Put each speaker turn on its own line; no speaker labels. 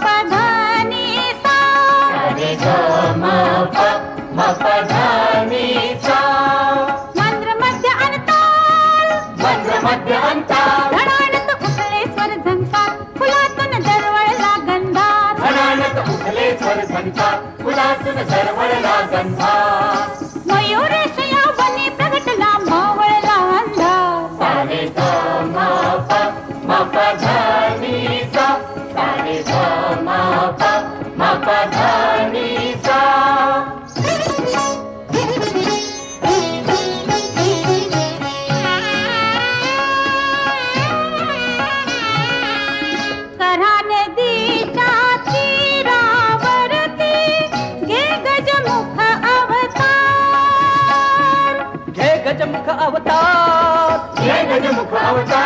प ध नि सा
रे ग म प ध नि सा
मंद्र मध्य अंताल
मंद्र मध्य अंताल
धडाडत उठले स्वर झंकार फुलातून दरवळला गंधार
धडाडत उठले स्वर झंकार फुलातून दरवळला गंधार
मयूरेश या वनी प्रगटला मावळला अंधार
रे ग म प ध नि सा रे ग म प ध नि सा
कऱ्हा नदीच्या तीरावरती घे गजमुख अवतार
घे गजमुख अवतार
हे गजमुख अवतार